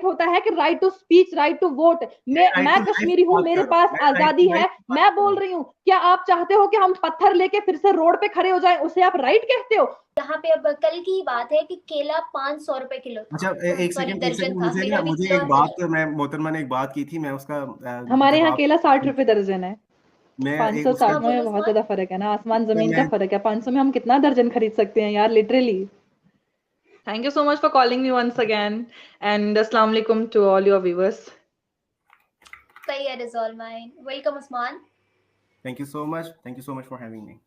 होता है कि right to speech, right to vote. मैं कश्मीरी हूँ, मेरे पास आजादी है, मैं बोल रही हूँ। क्या आप चाहते हो कि हम पत्थर लेके फिर से रोड पे खड़े हो जाएं, उसे आप राइट कहते हो? यहाँ पे अब कल की बात है कि केला 500 रुपए किलो था। अच्छा, एक सेकंड दर्जन था। मुझे मेरा भी मुझे किलो एक बात, मैं मोहतरमा ने एक बात की थी, मैं उसका हमारे यहाँ जवाब, केला 60 रुपए दर्जन है। मैं एक 560 उसका, में बहुत ज्यादा फर्क है ना, आसमान जमीन का मैं फर्क है। 500 में हम कितना दर्जन खरीद सकते हैं यार, literally. Thank you so much for calling me once again, and assalamu alaikum to all your viewers. Tayyar is all mine. Welcome, Usman. Thank you so much, thank you so much for having me.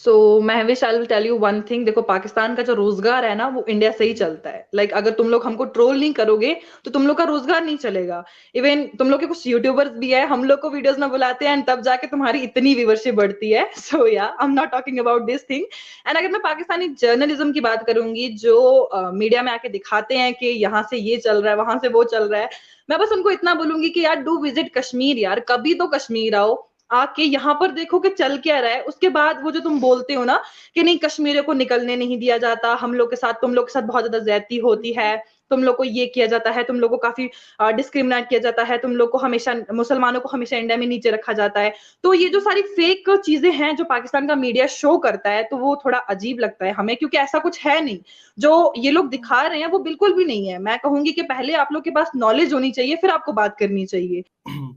So Mahwish, I will tell you one thing. देखो, पाकिस्तान का जो रोजगार है ना, वो India से ही चलता है। लाइक अगर तुम लोग हमको ट्रोल नहीं करोगे तो तुम लोग का रोजगार नहीं चलेगा। इवन तुम लोग के कुछ यूट्यूबर्स भी है, हम लोग को वीडियोस में बुलाते हैं, तब जाके तुम्हारी इतनी व्यूवरशिप बढ़ती है। सो या, आई am not talking about this thing. And अगर मैं पाकिस्तानी जर्नलिज्म की बात करूंगी, जो मीडिया में आके दिखाते हैं कि यहाँ से ये चल रहा है, वहां से वो चल रहा है, मैं बस उनको इतना बोलूंगी कि यार, डू विजिट कश्मीर यार, कभी तो कश्मीर आओ, आके यहाँ पर देखो कि चल क्या रहा है। उसके बाद वो जो तुम बोलते हो ना कि नहीं, कश्मीरियों को निकलने नहीं दिया जाता, हम लोग के साथ, तुम लोग के साथ बहुत ज्यादा ज्यादती होती है, तुम लोग को ये किया जाता है, तुम लोग को काफी डिस्क्रिमिनेट किया जाता है, तुम लोग को हमेशा, मुसलमानों को हमेशा इंडिया में नीचे रखा जाता है। तो ये जो सारी फेक चीजें हैं जो पाकिस्तान का मीडिया शो करता है, तो वो थोड़ा अजीब लगता है हमें, क्योंकि ऐसा कुछ है नहीं। जो ये लोग दिखा रहे हैं वो बिल्कुल भी नहीं है। मैं कहूंगी कि पहले आप लोग के पास नॉलेज होनी चाहिए, फिर आपको बात करनी चाहिए।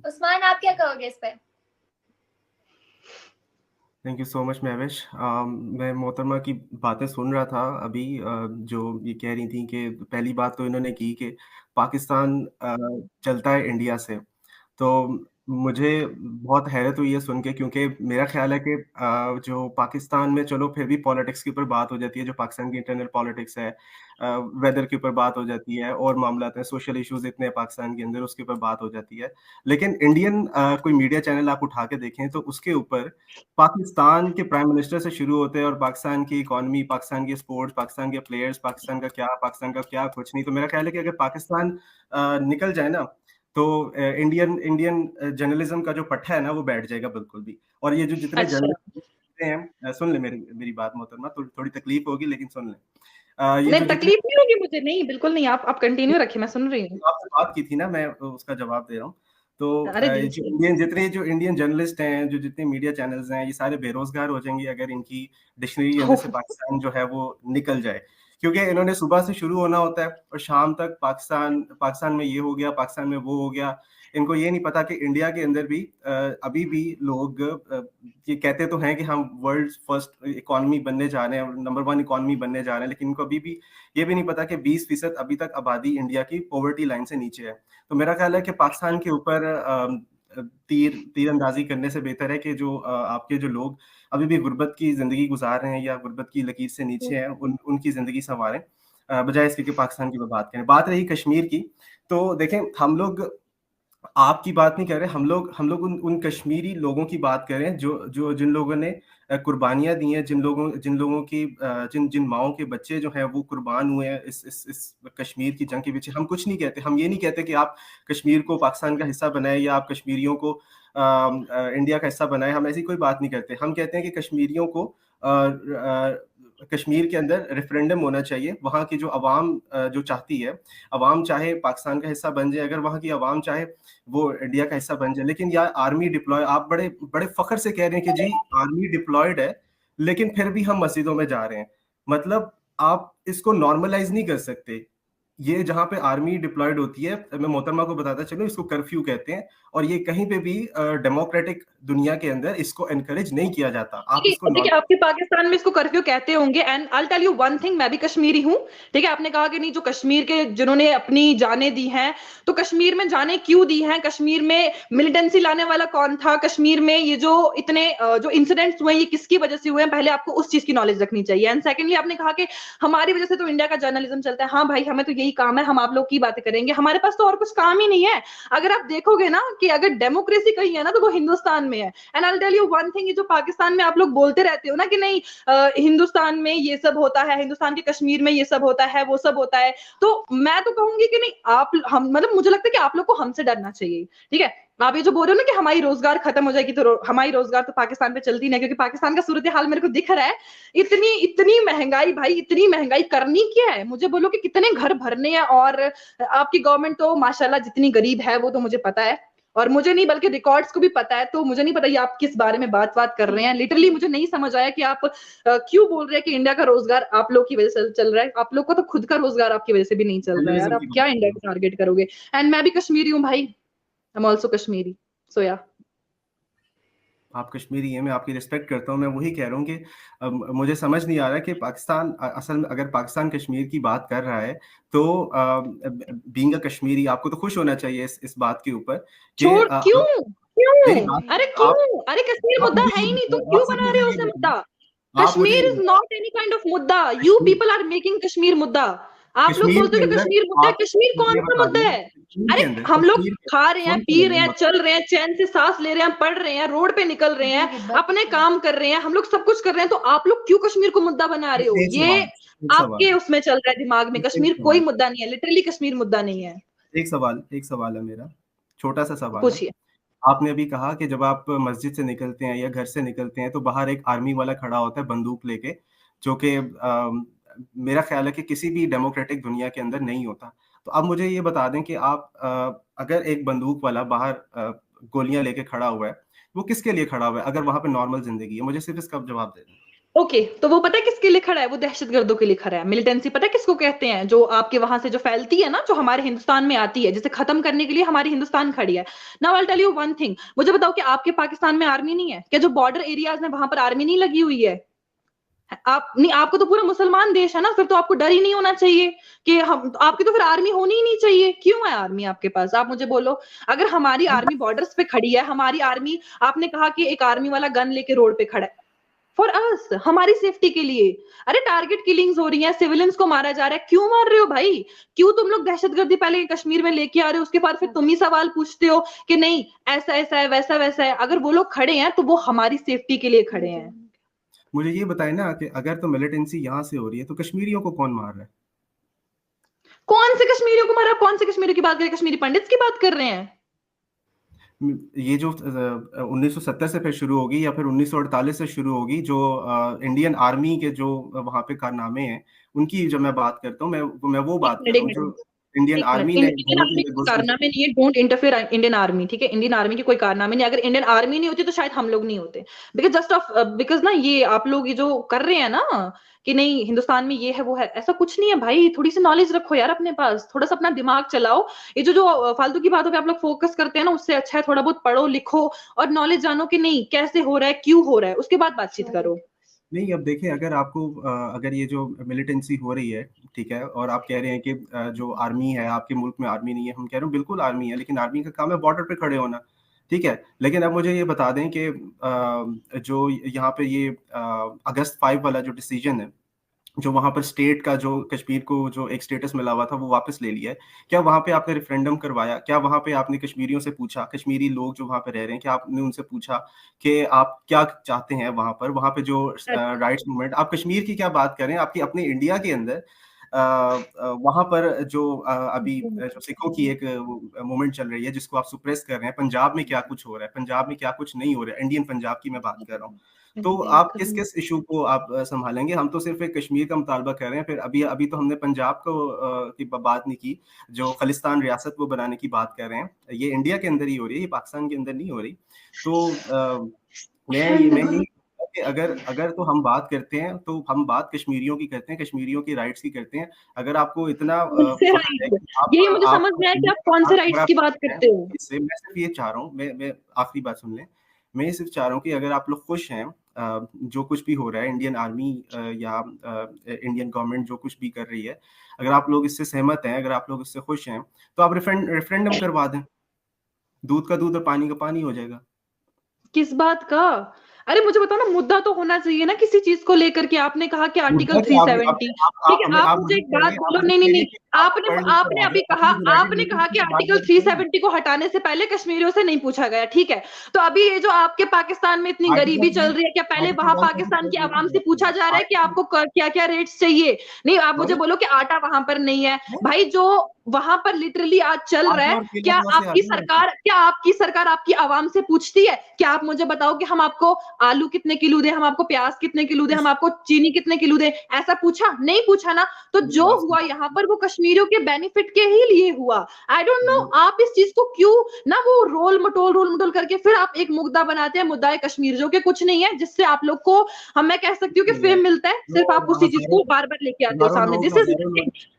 उस्मान, आप क्या कहोगे इस पे? Thank you so much Mahvish. मैं मोहतरमा की बातें सुन रहा था अभी, जो ये कह रही थी कि पहली बात तो इन्होंने की कि पाकिस्तान चलता है इंडिया से। तो मुझे बहुत हैरत हुई है सुन के, क्योंकि मेरा ख्याल है कि जो पाकिस्तान में, चलो फिर भी पॉलिटिक्स के ऊपर बात हो जाती है, जो पाकिस्तान की इंटरनल पॉलिटिक्स है, वेदर के ऊपर बात हो जाती है, और मामला हैं, सोशल इश्यूज इतने हैं पाकिस्तान के अंदर, उसके ऊपर बात हो जाती है। लेकिन इंडियन कोई मीडिया चैनल आप उठा के देखें तो उसके ऊपर पाकिस्तान के प्राइम मिनिस्टर से शुरू होते हैं, और पाकिस्तान की इकोनॉमी, पाकिस्तान के स्पोर्ट्स, पाकिस्तान के प्लेयर्स, पाकिस्तान का क्या कुछ नहीं। तो मेरा ख्याल है कि अगर पाकिस्तान निकल जाए ना, तो इंडियन इंडियन जर्नलिज्म का जो पट्टा है ना, वो बैठ जाएगा बिल्कुल भी। और ये जो जितने अच्छा, जर्नलिस्ट हैं, सुन ले मेरी मेरी बात मोहतरमा, थोड़ी तकलीफ होगी लेकिन सुन ले। ये नहीं, जो जितने, तकलीफ नहीं होगी मुझे, नहीं बिल्कुल नहीं, आप कंटिन्यू रखिए, मैं सुन रही हूँ। आपसे बात की थी ना, मैं उसका जवाब दे रहा हूँ। तो अरे जी जी। जो इंडियन जर्नलिस्ट हैं, जो जितने मीडिया चैनल्स हैं, ये सारे बेरोजगार हो जाएंगे अगर इनकी डिक्शनरी के अंदर से पाकिस्तान जो है वो निकल जाए। क्योंकि इन्होंने सुबह से शुरू होना होता है और शाम तक पाकिस्तान पाकिस्तान में ये हो गया, पाकिस्तान में वो हो गया। इनको ये नहीं पता कि इंडिया के अंदर भी अभी भी लोग ये कहते तो हैं कि हम वर्ल्ड फर्स्ट इकोनॉमी बनने जा रहे हैं, नंबर 1 इकोनॉमी बनने जा रहे हैं, लेकिन इनको अभी भी ये भी नहीं पता कि 20% अभी तक आबादी इंडिया की पॉवर्टी लाइन से नीचे है। तो मेरा ख्याल है कि पाकिस्तान के ऊपर तीर अंदाजी करने से बेहतर है कि जो आपके जो लोग अभी भी गुर्बत की जिंदगी गुजार रहे हैं या गुर्बत की लकीर से नीचे हैं, उनकी जिंदगी संवारें, बजाय इसके कि पाकिस्तान की बात करें। बात रही कश्मीर की, तो देखें, हम लोग आपकी बात नहीं कर रहे, हम लोग उन कश्मीरी लोगों की बात कर रहे हैं जो जो जिन लोगों ने कुर्बानियां दी हैं, जिन लोगों की जिन जिन माओं के बच्चे जो हैं वो कुर्बान हुए हैं इस कश्मीर की जंग के पीछे। हम कुछ नहीं कहते, हम ये नहीं कहते कि आप कश्मीर को पाकिस्तान का हिस्सा बनाए या आप कश्मीरियों को इंडिया का हिस्सा बनाए। हम ऐसी कोई बात नहीं करते। हम कहते हैं कि कश्मीरियों को कश्मीर के अंदर रेफरेंडम होना चाहिए। वहाँ की जो अवाम जो चाहती है, अवाम चाहे पाकिस्तान का हिस्सा बन जाए, अगर वहाँ की अवाम चाहे वो इंडिया का हिस्सा बन जाए। लेकिन यार, आर्मी डिप्लॉय, आप बड़े बड़े फख्र से कह रहे हैं कि जी आर्मी डिप्लॉयड है, लेकिन फिर भी हम मस्जिदों में जा रहे हैं। मतलब आप इसको नॉर्मलाइज नहीं कर सकते। ये जहाँ पे आर्मी डिप्लॉयड होती है, मैं मोहतरमा को बताता चलूं, इसको कर्फ्यू कहते हैं, और ये कहीं पे भी डेमोक्रेटिक दुनिया के अंदर इसको एनकरेज नहीं किया जाता। आप इसको देखिए, आपके पाकिस्तान में इसको कर्फ्यू कहते होंगे। And I tell you one thing, मैं भी कश्मीरी हूँ। ठीक है, आपने कहा कि नहीं, जो कश्मीर के जिन्होंने अपनी जानें दी हैं, तो कश्मीर में जानें क्यों दी हैं, कश्मीर में मिलिटेंसी लाने वाला कौन था, कश्मीर में ये जो इतने जो इंसिडेंट्स हुए ये किसकी वजह से हुए हैं, पहले आपको उस चीज की नॉलेज रखनी चाहिए। एंड सेकेंडली, आपने कहा कि हमारी वजह से तो इंडिया का जर्नलिज्म चलता है। हाँ भाई, हमें तो यही काम है, हम आप लोग की बातें करेंगे, हमारे पास तो और कुछ काम ही नहीं है। अगर आप देखोगे ना कि अगर डेमोक्रेसी कहीं है ना, तो वो हिंदुस्तान में है। And I tell you one thing, जो पाकिस्तान में आप लोग बोलते रहते हो ना कि नहीं, हिंदुस्तान में ये सब होता है, हिंदुस्तान के कश्मीर में ये सब होता है, वो सब होता है, तो मैं तो कहूंगी कि नहीं, आप हम मतलब मुझे लगता है कि आप लोग को हमसे डरना चाहिए। ठीक है, आप ये जो बोल रहे हो ना कि हमारी रोजगार खत्म हो जाएगी, तो हमारी रोजगार तो पाकिस्तान पे चलती नहीं, क्योंकि पाकिस्तान का सूरत हाल मेरे को दिख रहा है। इतनी इतनी महंगाई भाई, इतनी महंगाई करनी क्या है? मुझे बोलो कि कितने घर भरने हैं। और आपकी गवर्नमेंट तो माशाल्लाह जितनी गरीब है वो तो मुझे पता है, और मुझे नहीं बल्कि रिकॉर्ड्स को भी पता है। तो मुझे नहीं पता ये आप किस बारे में बात कर रहे हैं। लिटरली मुझे नहीं समझ आया कि आप क्यों बोल रहे हैं कि इंडिया का रोजगार आप लोग की वजह से चल रहा है। आप लोग को तो खुद का रोजगार आपकी वजह से भी नहीं चल रहा है यार, जर्नलिज्म आप की क्या बात कर इंडिया रहा हूँ। को टारगेट करोगे? एंड मैं भी कश्मीरी हूँ भाई, आई एम ऑल्सो कश्मीरी, सो या। आप कश्मीरी हैं, मैं आपकी रिस्पेक्ट करता हूँ। मैं वही कह रहा हूँ कि मुझे समझ नहीं आ रहा कि पाकिस्तान असल में अगर पाकिस्तान कश्मीर की बात कर रहा है तो बीइंग अ कश्मीरी आपको तो खुश होना चाहिए इस बात के ऊपर कि छोड़ क्यों? मेरी क्यों? बात अरे आप क्यों? अरे कश्मीर आप मुद्दा मुझे है ये ही नहीं, तुम बताओ, क्यों आप सिर्फ बना रहे मुझे हो ये उसे मुद्दा? बताओ, आप मुझे कश्मीर ये इज बताओ, नॉट एनी काइंड ऑफ मुद्दा, you Kashmir people are making Kashmir मुद्दा। आप लोग कश्मीर बोलते के हो कि अंदर कश्मीर मुद्दा है, आप कश्मीर कौन ये सा बता मुद्दा दें है? कश्मीर अरे के अंदर हम लोग कश्मीर के खा रहे हैं, सुन पी तो रहे मेरी हैं, बात चल रहे हैं, चैन से सांस ले रहे हैं, पढ़ रहे हैं, रोड पे निकल रहे हैं, अपने काम कर रहे हैं, हम लोग सब कुछ कर रहे हैं। तो आप लोग क्यों कश्मीर को मुद्दा बना रहे हो? एक ये सवाल एक आपके सवाल उसमें चल रहा है दिमाग में। एक कश्मीर कोई सवाल मुद्दा नहीं है, लिटरली कश्मीर मुद्दा नहीं है। एक सवाल है मेरा, छोटा सा सवाल है। पूछिए। आपने अभी कहा कि जब आप मस्जिद से निकलते हैं या घर से निकलते हैं तो बाहर एक आर्मी वाला खड़ा होता है बंदूक लेके, जो कि मेरा ख्याल है कि किसी भी डेमोक्रेटिक दुनिया के अंदर नहीं होता। तो अब मुझे ये बता दें कि आप अगर एक बंदूक वाला बाहर गोलियां लेके खड़ा हुआ है, वो किसके लिए खड़ा हुआ है अगर वहां पे नॉर्मल जिंदगी है? मुझे सिर्फ इसका जवाब दे दें। ओके, तो वो पता है किसके लिए खड़ा है? वो दहशतगर्दों के लिए खड़ा है। मिलिटेंसी पता है किसको कहते हैं? जो आपके वहां से जो फैलती है ना, जो हमारे हिंदुस्तान में आती है, जिसे खत्म करने के लिए हमारी हिंदुस्तान खड़ी है। Now I tell you one thing, मुझे बताओ कि आपके पाकिस्तान में आर्मी नहीं है क्या? जो बॉर्डर एरियाज में वहां पर आर्मी नहीं लगी हुई है? आप नहीं, आपको तो पूरा मुसलमान देश है ना, फिर तो आपको डर ही नहीं होना चाहिए कि हम, आपकी तो फिर आर्मी होनी ही नहीं चाहिए। क्यों है आर्मी आपके पास? आप मुझे बोलो। अगर हमारी आर्मी बॉर्डर्स पे खड़ी है, हमारी आर्मी, आपने कहा कि एक आर्मी वाला गन लेके रोड पे खड़ा है फॉर अस, हमारी सेफ्टी के लिए। अरे टारगेट किलिंग्स हो रही है, सिविलियंस को मारा जा रहा है, क्यों मार रहे हो भाई? क्यों तुम लोग दहशतगर्दी पहले कश्मीर में लेके आ रहे हो, उसके बाद फिर तुम ही सवाल पूछते हो कि नहीं ऐसा ऐसा है, वैसा वैसा है। अगर वो लोग खड़े हैं तो वो हमारी सेफ्टी के लिए खड़े हैं। मुझे ये बताएं ना कि अगर तो मिलिटेंसी यहाँ से हो रही है तो कश्मीरियों को कौन मार रहा है? कौन से कश्मीरियों को मारा? कौन से कश्मीरियों की बात कर रहे हैं? कश्मीरी पंडित्स की बात कर रहे हैं? ये जो 1970 से फिर शुरू होगी या फिर 1948 से शुरू होगी, जो इंडियन आर्मी के जो वहाँ पे कारनामे हैं, उनकी जब मैं बात करता हूँ, मैं वो एक बात कर मिनट रहा एक हूँ जो मिनट इंडियन एक मिनट, आर्मी ने इंडियन घरों के आर्मी अंदर के घुस घुस कारनामे नहीं है, डोंट इंटरफेयर इंडियन आर्मी, ठीक है? इंडियन आर्मी के कोई कारनामे नहीं। अगर इंडियन आर्मी नहीं होती तो शायद हम लोग नहीं होते। बिकॉज जस्ट ऑफ बिकॉज ना, ये आप लोग ये जो कर रहे हैं ना कि नहीं हिंदुस्तान में ये है वो है, ऐसा कुछ नहीं है भाई। थोड़ी सी नॉलेज रखो यार अपने पास, थोड़ा सा अपना दिमाग चलाओ। ये जो जो फालतू की बातों पे आप लोग फोकस करते हैं ना, उससे अच्छा है थोड़ा बहुत पढ़ो लिखो और नॉलेज जानो कि नहीं कैसे हो रहा है, क्यों हो रहा है, उसके बाद बातचीत करो। नहीं, अब देखिए, अगर आपको अगर ये जो मिलिटेंसी हो रही है, ठीक है, और आप कह रहे हैं कि जो आर्मी है आपके मुल्क में आर्मी नहीं है, हम कह रहे हैं बिल्कुल आर्मी है, लेकिन आर्मी का काम है बॉर्डर पे खड़े होना, ठीक है। लेकिन अब मुझे ये बता दें कि जो यहाँ पे ये अगस्त 5 वाला जो डिसीजन है, जो वहां पर स्टेट का जो कश्मीर को जो एक स्टेटस मिला हुआ था वो वापस ले लिया है, क्या वहां पे आपने रेफरेंडम करवाया? क्या वहां पे आपने कश्मीरियों से पूछा, कश्मीरी लोग जो वहां पे रह रहे हैं, क्या आपने उनसे पूछा कि आप क्या चाहते हैं वहां पे जो राइट्स मूवमेंट? आप कश्मीर की क्या बात कर रहे हैं, आपकी अपने इंडिया के अंदर वहां पर जो अभी जो सिखों की एक मूवमेंट चल रही है जिसको आप सुप्रेस कर रहे हैं, पंजाब में क्या कुछ हो रहा है, पंजाब में क्या कुछ नहीं हो रहा है, इंडियन पंजाब की मैं बात कर रहा हूँ। तो आप किस किस इशू को आप संभालेंगे? हम तो सिर्फ एक कश्मीर का मुतालबा कर रहे हैं, फिर अभी अभी तो हमने पंजाब को की बात नहीं की, जो खालिस्तान रियासत वो बनाने की बात कर रहे हैं। ये इंडिया के अंदर ही हो रही है, ये पाकिस्तान के अंदर नहीं हो रही। तो मैं यही कि अगर अगर तो हम बात करते हैं तो हम बात कश्मीरियों की करते हैं, कश्मीरियों की राइट्स की करते हैं। अगर आपको इतना कौन से पता है राइट्स? कि यही मुझे आप समझ में आया कि आप कौन से अगर राइट्स आप की बात करते हो। इससे मैं सिर्फ ये चाह रहा हूँ, मैं आखिरी बात सुन लें। मैं ये सिर्फ चाह रहा हूँ कि अगर आप लोग खुश हैं जो कुछ भी हो रहा है, इंडियन आर्मी या इंडियन गवर्नमेंट जो कुछ भी कर रही है, अगर आप लोग इससे सहमत हैं, अगर आप लोग इससे खुश हैं, तो आप रेफरेंडम करवा दें। दूध का दूध और पानी का पानी हो जाएगा। किस बात का? अरे मुझे बताओ ना, मुद्दा तो होना चाहिए ना किसी चीज को लेकर के। आपने कहा कि आर्टिकल 370, ठीक है, आप मुझे एक बात बोलो। नहीं नहीं नहीं, आपने आपने अभी कहा, आपने कहा कि आर्टिकल 370 को हटाने से पहले कश्मीरियों से नहीं पूछा गया, ठीक है। तो अभी ये जो आपके पाकिस्तान में इतनी गरीबी चल रही है, क्या पहले वहां पाकिस्तान की आवाम से पूछा जा रहा है कि आपको क्या क्या रेट्स चाहिए? नहीं, आप मुझे बोलो कि आटा वहां पर नहीं है भाई, जो वहां पर लिटरली आज चल रहा है। क्या आपकी सरकार आपकी आवाम से पूछती है? क्या आप मुझे बताओ कि हम आपको आलू कितने किलो दें, हम आपको प्याज कितने किलो दें, हम आपको चीनी कितने किलो दें? ऐसा पूछा? नहीं पूछा ना। तो जो हुआ यहाँ पर वो कश्मीरियों के बेनिफिट के ही लिए हुआ। आई डोंट नो आप इस चीज को क्यों ना वो रोल मटोल करके फिर आप एक मुद्दा बनाते हैं, मुद्दा कश्मीर, जो कि कुछ नहीं है, जिससे आप लोग को मैं कह सकती हूँ कि फेम मिलता है। सिर्फ आप उसी चीज को बार बार लेके आते हो सामने। दिस इज,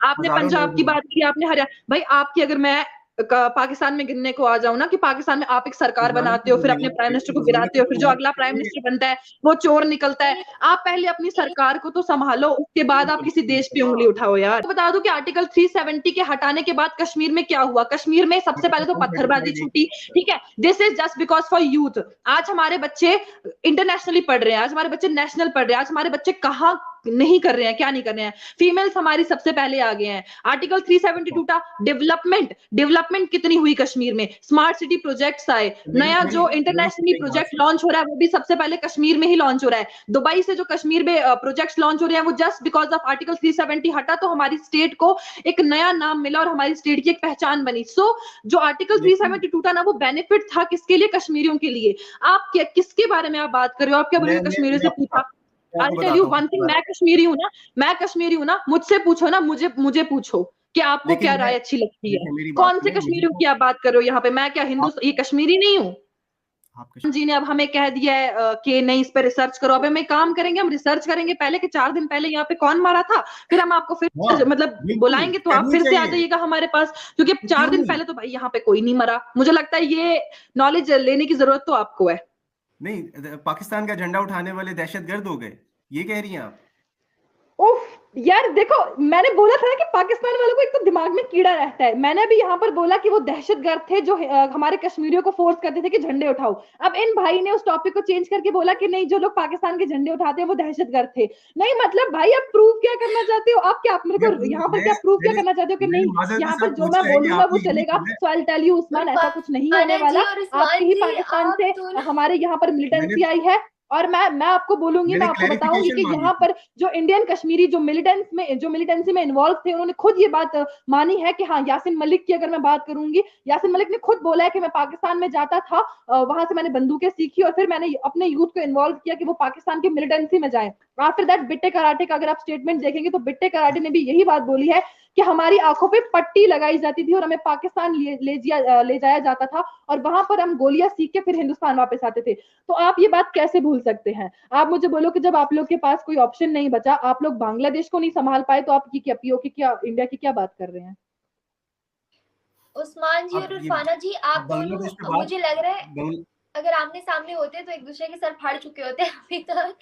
आपने पंजाब की बात की, आपने हरियाणा, भाई आपकी अगर मैं पाकिस्तान में गिनने को आ जाऊं ना, कि पाकिस्तान में आप एक सरकार बनाते हो, फिर अपने प्राइम मिनिस्टर को गिराते हो, फिर जो अगला प्राइम मिनिस्टर बनता है वो चोर निकलता है। आप पहले अपनी सरकार को तो संभालो, उसके बाद आप किसी देश पे उंगली उठाओ यार। तो बता दो कि आर्टिकल 370 के हटाने के बाद कश्मीर में क्या हुआ। कश्मीर में सबसे पहले तो पत्थरबाजी छूटी, ठीक है। This is just because for youth. आज हमारे बच्चे इंटरनेशनली पढ़ रहे हैं, आज हमारे बच्चे नेशनल पढ़ रहे हैं, आज हमारे बच्चे कहाँ नहीं कर रहे हैं, क्या नहीं कर रहे हैं। फीमेल्स हमारी सबसे पहले आ गए हैं। आर्टिकल 372 था डेवलपमेंट कितनी हुई कश्मीर में। स्मार्ट सिटी प्रोजेक्ट्स आए, नया जो इंटरनेशनली प्रोजेक्ट लॉन्च हो रहा है वो भी सबसे पहले कश्मीर में ही लॉन्च हो रहा है। दुबई से जो कश्मीर में प्रोजेक्ट्स लॉन्च हो रहे हैं वो जस्ट बिकॉज ऑफ आर्टिकल 370 हटा, तो हमारी स्टेट को एक नया नाम मिला और हमारी स्टेट की एक पहचान बनी। सो जो आर्टिकल 372 था ना, वो बेनिफिट था किसके लिए? कश्मीरियों के लिए। आप किसके बारे में आप बात कर रहे हो? आप क्या बोलोगे कश्मीरियों से पूछा? I'll tell you one thing, मैं कश्मीरी हूँ ना, मुझसे पूछो ना, मुझे पूछो कि आपको क्या राय अच्छी लगती है। कौन से कश्मीरियों की आप बात कर रहे हो यहाँ पे? मैं क्या ये कश्मीरी नहीं हूँ? जी ने अब हमें कह दिया है कि नहीं, इस पे रिसर्च करो। अब हम एक काम करेंगे, हम रिसर्च करेंगे पहले कि 4 दिन पहले यहाँ पे कौन मारा था, फिर हम आपको फिर मतलब बुलाएंगे तो आप फिर से आ जाइएगा हमारे पास, क्योंकि 4 दिन पहले तो भाई यहाँ पे कोई नहीं मरा। मुझे लगता है ये नॉलेज लेने की जरूरत तो आपको है। नहीं, पाकिस्तान का झंडा उठाने वाले दहशतगर्द हो गए, ये कह रही हैं आप? उफ यार देखो, मैंने बोला था कि पाकिस्तान वालों को एक तो दिमाग में कीड़ा रहता है। मैंने अभी यहाँ पर बोला कि वो दहशतगर्द थे जो हमारे कश्मीरियों को फोर्स करते थे कि झंडे उठाओ। अब इन भाई ने उस टॉपिक को चेंज करके बोला कि नहीं, जो लोग पाकिस्तान के झंडे उठाते हैं वो दहशतगर्द थे। नहीं मतलब भाई, आप प्रूव क्या करना चाहते हो? आप क्या आप मेरे को यहाँ पर क्या प्रूव क्या करना चाहते हो कि नहीं यहाँ पर जो मैं बोलूंगा वो चलेगा? So I will tell you Usman, ऐसा कुछ नहीं होने वाला। आपके ही पाकिस्तान से हमारे यहाँ पर मिलिटेंसी आई है, और मैं आपको बोलूंगी, मैं आपको बताऊंगी कि यहाँ पर जो इंडियन कश्मीरी जो मिलिटेंसी में इन्वॉल्व थे, उन्होंने खुद ये बात मानी है कि हाँ, यासिन मलिक की अगर मैं बात करूंगी, यासिन मलिक ने खुद बोला है कि मैं पाकिस्तान में जाता था, वहां से मैंने बंदूकें सीखी और फिर मैंने अपने यूथ को इन्वॉल्व किया कि वो पाकिस्तान की मिलिटेंसी में जाए। आफ्टर दैट बिट्टे कराटे का अगर आप स्टेटमेंट देखेंगे तो बिट्टे कराटे ने भी यही बात बोली है कि हमारी आंखों पे पट्टी लगाई जाती थी और हमें पाकिस्तान ले जाया जाता था, और वहां पर हम गोलियां सीख के फिर हिंदुस्तान वापस आते थे। तो आप ये बात कैसे भूल सकते हैं? आप मुझे बोलो कि जब आप लोग के पास कोई ऑप्शन नहीं बचा, आप लोग बांग्लादेश को नहीं संभाल पाए, तो आप की क्या पीओके क्या इंडिया की क्या बात कर रहे हैं? उस्मान जी और इरफाना जी, आप दोनों मुझे लग रहा है अगर आमने सामने होते तो एक दूसरे के सर फाड़ चुके होते अभी तक।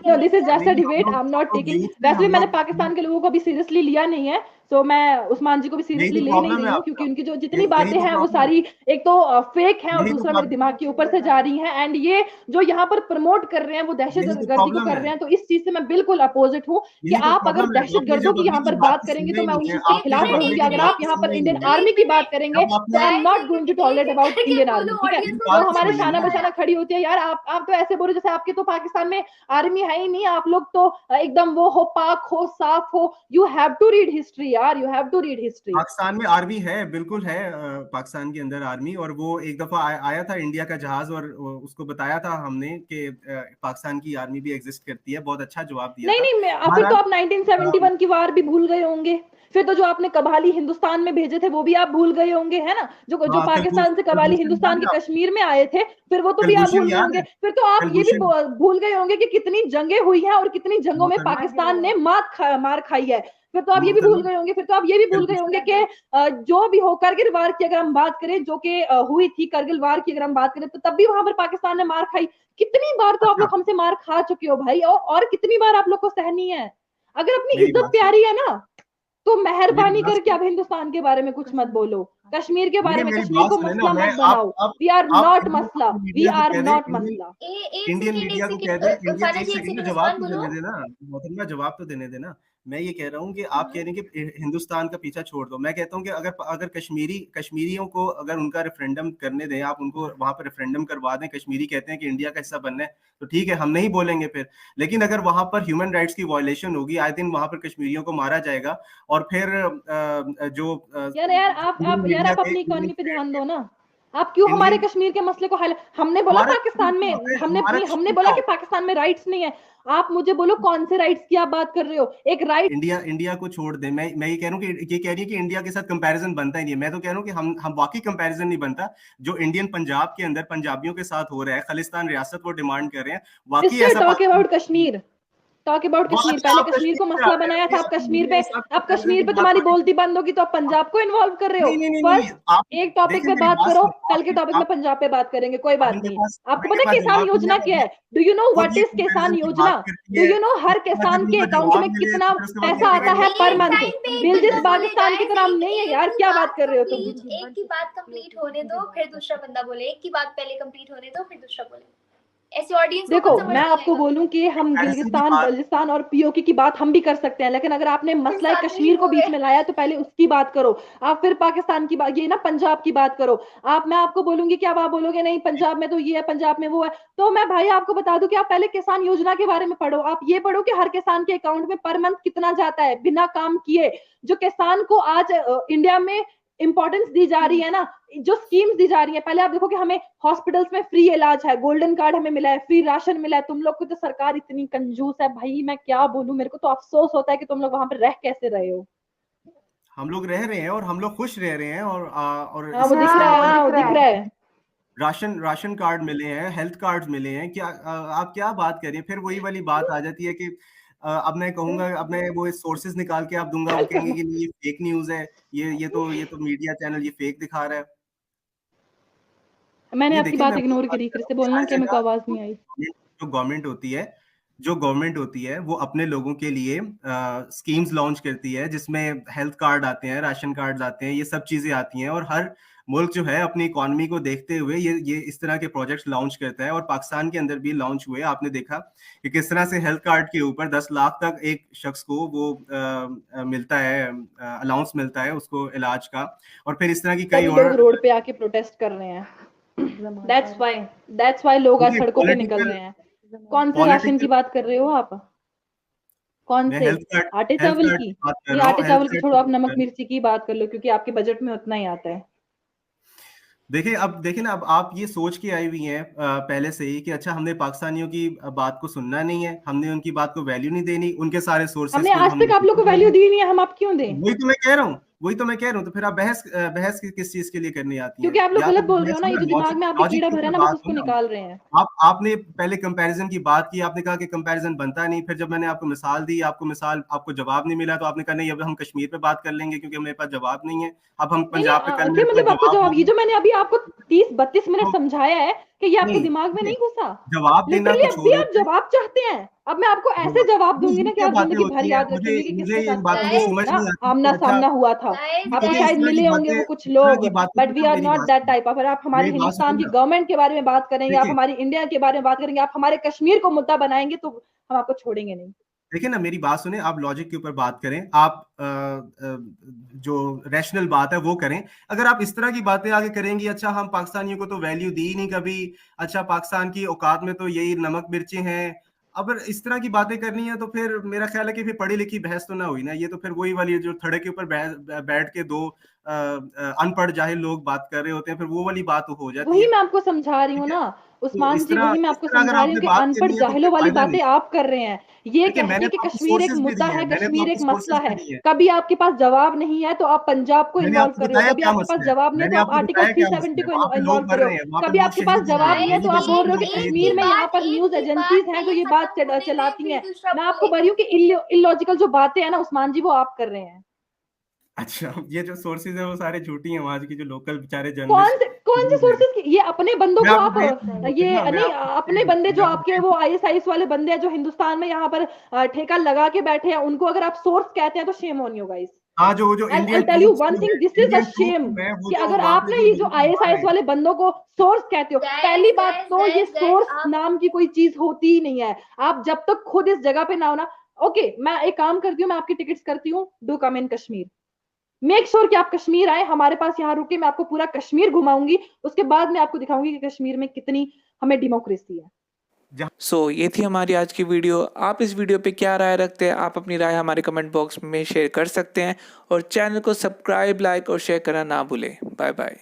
No, this is just a debate. I'm not taking. वैसे भी मैंने पाकिस्तान के लोगों को भी सीरियसली लिया नहीं है, तो मैं उस्मान जी को भी सीरियसली ले नहीं रही हूँ, क्योंकि उनकी जो जितनी बातें हैं वो सारी एक तो फेक हैं और दूसरा मेरे दिमाग के ऊपर से जा रही हैं। एंड ये जो यहाँ पर प्रमोट कर रहे हैं वो दहशतगर्दी को कर रहे हैं, तो इस चीज से मैं बिल्कुल अपोजिट हूँ कि आप अगर दहशतगर्दों की यहाँ पर बात करेंगे तो मैं उस चीज के खिलाफ रहूंगी। अगर आप यहाँ पर इंडियन आर्मी की बात करेंगे तो I am not going to tolerate about Indian army, ठीक है? तो हमारे शाना बशाना खड़ी होती है यार। आप तो ऐसे बोलो जैसे आपके तो पाकिस्तान में आर्मी है ही नहीं, आप लोग तो एकदम वो हो, पाक हो, साफ हो। You have to read history यार, you have to read history. Pakistan में आर्मी है, बिल्कुल है, पाकिस्तान के अंदर आर्मी। और वो एक दफा आया था इंडिया का जहाज और उसको बताया था हमने कि पाकिस्तान की आर्मी भी एग्जिस्ट करती है। बहुत अच्छा जवाब दिया। नहीं, फिर तो आप 1971 की वार भी भूल गए होंगे। फिर तो जो आपने कबाली हिंदुस्तान में भेजे थे वो भी आप भूल गए होंगे, है ना? जो पाकिस्तान से कबाली हिंदुस्तान के कश्मीर में आए थे, फिर वो तो भी आप भूल गए होंगे। फिर तो आप ये भी भूल गए होंगे कि कितनी जंगें हुई हैं और कितनी जंगों में पाकिस्तान ने मार खाई है। फिर तो आप ये भी भूल गए होंगे। फिर तो आप ये भी भूल गए होंगे कि जो भी हो, करगिल वार की अगर हम बात करें, जो कि हुई थी करगिल वार की अगर हम बात करें, तो तब भी वहां पर पाकिस्तान ने मार खाई। कितनी बार तो आप लोग हमसे मार खा चुके हो भाई, और कितनी बार आप लोग को सहनी है? अगर अपनी इज्जत प्यारी है ना, तो मेहरबानी करके अब हिंदुस्तान के बारे में कुछ मत बोलो, कश्मीर के बारे में, कश्मीर को मसला मत बनाओ। वी आर नॉट मसला, वी आर नॉट मसला। इंडियन मीडिया को कह दे, इंडिया एक सेकंड जवाब तो देने देना, मोहतरमा जवाब तो देने देना। मैं ये कह रहा हूँ कि आप कह रहे हैं कि हिंदुस्तान का पीछा छोड़ दो, मैं कहता हूँ कि अगर कश्मीरियों को अगर उनका रेफरेंडम करने दें, आप उनको वहां पर रेफरेंडम करवा दें, कश्मीरी कहते हैं कि इंडिया का हिस्सा बनना है, तो ठीक है, हम नहीं बोलेंगे फिर। लेकिन अगर वहां पर ह्यूमन राइट्स की वायलेशन होगी, आए दिन वहां पर कश्मीरियों को मारा जाएगा, और फिर यार आप अपनी इकोनॉमी पे ध्यान दो ना। आप क्यों हमारे कश्मीर के मसले को हमने बोला पाकिस्तान में, हमने बोला कि पाकिस्तान में राइट्स नहीं है। आप मुझे बोलो कौन से राइट्स की आप बात कर रहे हो? एक राइट इंडिया को छोड़ दे, मैं ये कह रहा हूँ कि ये कह रही है कि इंडिया के साथ कंपैरिजन बनता ही नहीं है। मैं तो कह रहा हूँ कि हम वाकई कंपैरिजन नहीं बनता। जो इंडियन पंजाब के अंदर पंजाबियों के साथ हो रहा है, खालिस्तान रियासत वो डिमांड कर रहे हैं, वाकई ऐसा talk about Kashmir, talk about Kashmir. पहले कश्मीर को मसला बनाया था, आप कश्मीर पे तुम्हारी बोलती बंद होगी तो आप पंजाब को इन्वॉल्व कर रहे हो। फर्स्ट एक टॉपिक पे बात करो, कल के टॉपिक में पंजाब पे बात करेंगे, कोई बात नहीं। आपको पता है किसान योजना क्या है? Do you know what is किसान योजना? डू यू नो हर किसान के अकाउंट में कितना पैसा आता है पर मंथ? बिल्डिस पाकिस्तान की तरह नहीं है यार, क्या बात कर रहे हो तुम? एक की बात कंप्लीट होने दो, फिर दूसरा बंदा बोले। एक की बात पहले कंप्लीट होने दो, फिर दूसरा बोले। ऐसी ऑडियंस देखो, मैं आपको बोलूं कि हम गिलगिस्तान बल्जिस्तान और पीओके की बात हम भी कर सकते हैं, लेकिन अगर आपने मसला कश्मीर को बीच में लाया तो पहले उसकी बात करो। आप फिर पाकिस्तान की बात, ये ना पंजाब की बात करो। मैं आपको बोलूंगी कि अब आप बोलोगे नहीं पंजाब में तो ये है, पंजाब में वो है, तो मैं भाई आपको बता दूं कि आप पहले किसान योजना के बारे में पढ़ो। आप ये पढ़ो कि हर किसान के अकाउंट में पर मंथ कितना जाता है बिना काम किए। जो किसान को आज इंडिया में इंपॉर्टेंस दी जा रही है ना, जो स्कीम्स दी जा रही है, पहले आप देखो कि हमें हॉस्पिटल्स में फ्री इलाज है, गोल्डन कार्ड हमें मिला है, फ्री राशन मिला है। तुम लोग को तो सरकार इतनी कंजूस है भाई, मैं क्या बोलूं, मेरे को तो अफसोस होता है कि तुम लोग वहां पर रह कैसे रहे हो। हम लोग रह रहे हैं और हम लोग खुश रह रहे हैं, और वो दिख रहा है। राशन कार्ड मिले हैं, हेल्थ कार्ड मिले हैं, क्या आप क्या बात करें? फिर वही वाली बात आ जाती है कि अब मैं कहूंगा, अब मैं वो सोर्सेज निकाल के आप दूंगा, वो कहेंगे कि ये फेक न्यूज है, ये तो मीडिया चैनल ये फेक दिखा रहा है। मैंने आपकी बात इग्नोर करी, फिर से बोलना कि मेरे को आवाज नहीं आई। जो गवर्नमेंट होती है वो अपने लोगों के लिए स्कीम्स लॉन्च करती है, जिसमें हेल्थ कार्ड आते हैं, राशन कार्ड आते हैं, ये सब चीजें आती हैं, और हर मुल्क जो है अपनी इकोनॉमी को देखते हुए ये इस तरह के प्रोजेक्ट्स लॉन्च करता है। और पाकिस्तान के अंदर भी लॉन्च हुए। आपने देखा कि किस तरह से हेल्थ कार्ड के ऊपर 10 लाख तक एक शख्स को वो मिलता है, अलाउंस मिलता है उसको इलाज का। और फिर इस तरह की कई और रोड पे आके प्रोटेस्ट कर रहे हैं। That's why लोग आज सड़कों पे निकल रहे हैं। कौन से राशन की बात कर रहे हो आप? कौन से? आटे चावल की? ये आटे चावल की छोड़ो, आप नमक मिर्ची की बात कर लो, क्योंकि आपके बजट में उतना ही आता है। देखिए ना, अब आप ये सोच के आई हुई हैं पहले से ही कि अच्छा हमने पाकिस्तानियों की बात को सुनना नहीं है, हमने उनकी बात को वैल्यू नहीं देनी, उनके सारे सोर्सेस हमने आज तक आप लोग को वैल्यू दी नहीं है, हम आप क्यों दें? वही तो मैं कह रहा हूँ। तो फिर आप बहस किस चीज के लिए करनी आती है? क्योंकि आप लोग गलत बोल रहे हो ना, ये जो दिमाग में आपके कीड़ा भरा है ना, बस उसको निकाल रहे हैं। आपने पहले कंपैरिजन की बात की, आपने कहा कि कंपैरिजन बनता नहीं। फिर जब मैंने आपको मिसाल दी, आपको जवाब नहीं मिला, तो आपने कहा नहीं अब हम कश्मीर पे बात कर लेंगे क्योंकि मेरे पास जवाब नहीं है। अब हम पंजाब पे कर लेंगे। मतलब आपको जवाब, ये जो मैंने अभी आपको 30-32 मिनट समझाया है कि ये आपके दिमाग में नहीं घुसा। जवाब देना तो छोड़ो। आप जवाब चाहते हैं, अब मैं आपको ऐसे जवाब दूंगी ना कि आप जिंदगी भर याद रखेंगे कि किसके साथ आमना सामना हुआ था। आपको शायद मिले होंगे वो कुछ लोग, but we are not that type. अगर आप हमारे हिंदुस्तान की गवर्नमेंट के बारे में बात करेंगे, आप हमारी इंडिया के बारे में बात करेंगे, आप हमारे कश्मीर को मुद्दा बनाएंगे, तो हम आपको छोड़ेंगे नहीं। देखिए ना, मेरी बात सुने, आप लॉजिक के ऊपर बात करें, आप जो रैशनल बात है वो करें। अगर आप इस तरह की बातें आगे करेंगी, अच्छा हम पाकिस्तानियों को तो वैल्यू दी नहीं कभी, अच्छा पाकिस्तान की औकात में तो यही नमक मिर्ची हैं, अगर इस तरह की बातें करनी है तो फिर मेरा ख्याल है कि फिर पढ़ी लिखी बहस तो ना हुई ना। ये तो फिर वही वाली जो थड़े के ऊपर बैठ के दो अनपढ़ जाहिल लोग बात कर रहे होते हैं, फिर वो वाली बात हो जाती है। वही मैं आपको समझा रही हूँ ना उस्मान जी, वही मैं आपको समझा रही हूँ कि अनपढ़ जाहिलों वाली बातें आप कर रहे हैं। ये कहते कि कश्मीर एक मुद्दा है, कश्मीर एक मसला है, कभी आपके पास जवाब नहीं है तो आप पंजाब को इन्वॉल्व कर रहे हो, कभी आपके पास जवाब नहीं है तो आप आर्टिकल 370 को इन्वॉल्व कर रहे हो, कभी आपके पास जवाब नहीं है तो आप बोल रहे हो कि कश्मीर में यहाँ पर न्यूज एजेंसीज हैं जो ये बात चलाती हैं। मैं आपको बोल रही हूँ कि इलॉजिकल जो बातें हैं ना उस्मान जी, वो आप कर रहे हैं। अच्छा, ये जो सोर्सेज है वो सारे झूठी हैं, वहां की जो लोकल बेचारे जर्नलिस्ट। कौन से सोर्सेज? ये अपने बंदों को आप ये नहीं, अपने बंदे जो आपके वो ISIS वाले बंदे हैं जो हिंदुस्तान में यहाँ पर ठेका लगा के बैठे हैं, उनको अगर आप सोर्स कहते हैं तो शेम ऑन यू गाइस। हाँ, जो And Indian I'll tell you truth one जो thing, है, this is a Indian shame truth में वो कि जो अगर वहाँ आप पे ना जो ये जो लोग मार रहे ISIS हैं, वाले बंदों को सोर्स कहते हो, पहली बात तो ये सोर्स आप नाम की कोई चीज होती ही नहीं है। आप जब तक खुद इस जगह पे ना हो ना, ओके मैं एक काम करती हूँ, मैं आपकी टिकट्स करती हूँ, do come in Kashmir, make sure कि आप कश्मीर आए, हमारे पास यहाँ रुके, मैं आपको पूरा कश्मीर घुमाऊंगी, उसके बाद मैं आपको दिखाऊंगी कि कश्मीर में कितनी हमें डेमोक्रेसी है। ये थी हमारी आज की वीडियो। आप इस वीडियो पे क्या राय रखते हैं, आप अपनी राय हमारे कमेंट बॉक्स में शेयर कर सकते हैं और चैनल को सब्सक्राइब, लाइक और शेयर करना ना भूलें। Bye bye.